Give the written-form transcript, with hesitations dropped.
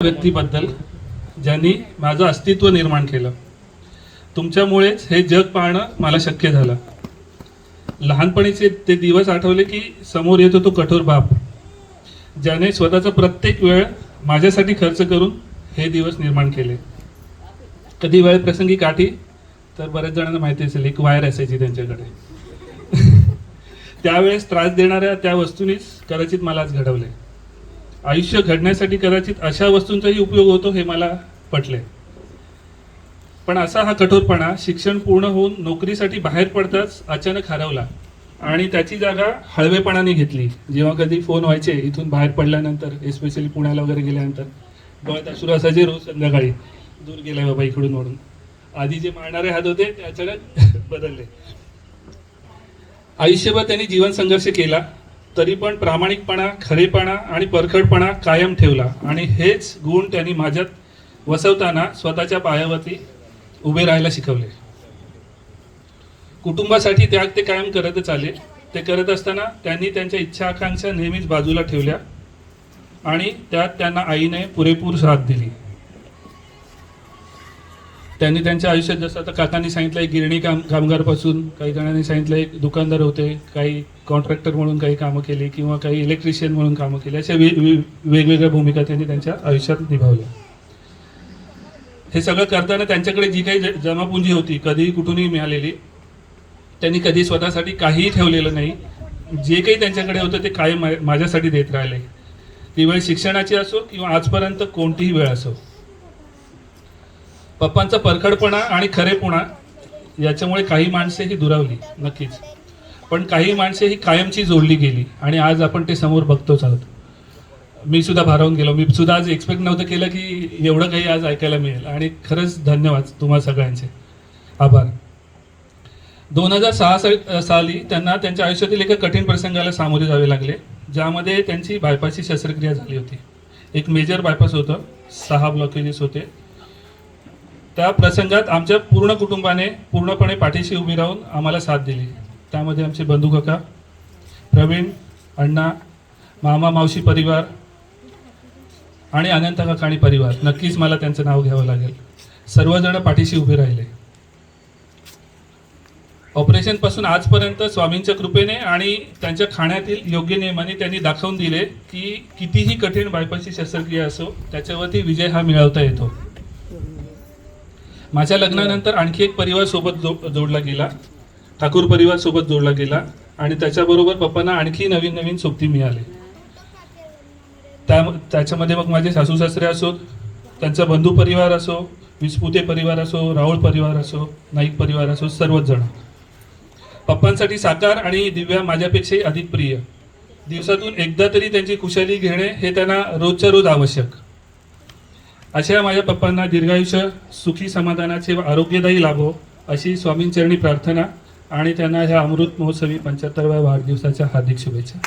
व्यक्तीबद्दल ज्यांनी माझं अस्तित्व निर्माण केलं. तुमच्यामुळेच हे जग पाहणं मला शक्य झालं. लहानपणीचे ते दिवस आठवले की समोर येतो तो कठोर बाप, ज्याने स्वतःचा प्रत्येक वेळ माझ्यासाठी खर्च करून हे दिवस निर्माण केले. कधी वेळ प्रसंगी काठी, तर बऱ्याच जणांना माहिती असेल एक वायर असायची त्यांच्याकडे. त्यावेळेस त्रास देणाऱ्या त्या वस्तूंनीच कदाचित मला आज घडवले. आयुष्य घडण्यासाठी कदाचित अशा वस्तूंचाही उपयोग होतो हे मला पटले. पण असा हा कठोरपणा शिक्षण पूर्ण होऊन नोकरीसाठी बाहेर पडताच अचानक हरवला आणि त्याची जागा हळवेपणाने घेतली. जेव्हा कधी फोन व्हायचे इथून बाहेर पडल्यानंतर, एस्पेशली पुण्याला वगैरे गेल्यानंतर, डोळ्यात अश्रू असायचे रोज संध्याकाळी, दूर गेलाय बाबा इकडून म्हणून. आधी जे मारणारे हात होते ते अचानक बदलले. आयुष्यभर त्यांनी जीवन संघर्ष केला, तरी पण प्रामाणिकपणा, खरेपणा आणि परखडपणा कायम ठेवला आणि हेच गुण त्यांनी माझ्यात वसवताना स्वतःच्या पायावरती उभे राहायला शिकवले. कुटुंबासाठी त्याग ते कायम करतच आले. ते करत असताना त्यांनी त्यांच्या इच्छा आकांक्षा नेहमीच बाजूला ठेवल्या आणि त्यात त्यांना आईने पुरेपूर साथ दिली. त्यांनी त्यांच्या आयुष्यात, जसं आता काकांनी सांगितलं, एक गिरणी कामगारपासून, काही जणांनी सांगितलं एक दुकानदार होते, काही कॉन्ट्रॅक्टर म्हणून काही कामं केली किंवा काही इलेक्ट्रिशियन म्हणून कामं केली. अशा वेगवेगळ्या भूमिका त्यांनी त्यांच्या आयुष्यात निभावल्या. हे सगळं करताना त्यांच्याकडे जी काही जमापुंजी होती, कधीही कुठूनही मिळालेली, त्यांनी कधी स्वतःसाठी काहीही ठेवलेलं नाही. जे काही त्यांच्याकडे होतं ते कायम माझ्यासाठी देत राहिले. ती वेळ शिक्षणाची असो किंवा आजपर्यंत कोणतीही वेळ असो. पप्पांचा परखडपणा आणि खरेपणा याच्यामुळे काही माणसे ही दुरावली नक्कीच, पण काही माणसे ही कायमची जोडली गेली आणि आज आपण ते समोर बघतोच आहोत. मी सुद्धा भारावून गेलो. मी सुद्धा आज एक्सपेक्ट नव्हतं केलं की एवढं काही आज ऐकायला मिळेल आणि खरंच धन्यवाद तुम्हा सगळ्यांचे, आभार. 2006 साली त्यांना त्यांच्या आयुष्यातील एका कठीण प्रसंगाला सामोरे जावे लागले, ज्यामध्ये त्यांची बायपासची शस्त्रक्रिया झाली होती. एक मेजर बायपास होतं, 6 ब्लॉकेजेस होते. त्या प्रसंगात आमच्या पूर्ण कुटुंबाने पूर्णपणे पाठीशी उभी राहून आम्हाला साथ दिली. त्यामध्ये आमचे बंधू काका, प्रवीण, अण्णा, मामा, मावशी परिवार आणि अनंत काका आणि परिवार, नक्कीच मला त्यांचं नाव घ्यावं लागेल, सर्वजण पाठीशी उभे राहिले. ऑपरेशन पासून आजपर्यंत स्वामींच्या कृपेने आणि त्यांच्या खाण्यातील योग्य नियमाने त्यांनी दाखवून दिले की कितीही कठीण बायपासची शस्त्रक्रिया असो, त्याच्यावरती विजय हा मिळवता येतो. माझ्या लग्नानंतर आणखी एक परिवार सोबत जोडला गेला, ठाकूर परिवार सोबत जोडला गेला आणि त्याच्याबरोबर पप्पांना आणखी नवीन नवीन सोबती मिळाले. त्याच्यामध्ये मग माझे सासू सासरे असो, त्यांचा बंधू परिवार असो, विस्पुते परिवार असो, राऊळ परिवार असो, नाईक परिवार असो, सर्वच जण पप्पांसाठी साकार आणि दिव्या माझ्यापेक्षाही अधिक प्रिय. दिवसातून एकदा तरी त्यांची कुशाली घेणे हे त्यांना रोजच्या रोज आवश्यक. अशा माझ्या पप्पांना दीर्घायुष्य, सुखी समाधानाचे व आरोग्यदायी लाभो अशी स्वामींचरणी प्रार्थना आणि त्यांना ह्या अमृत महोत्सवी 75व्या वाढदिवसाच्या हार्दिक शुभेच्छा.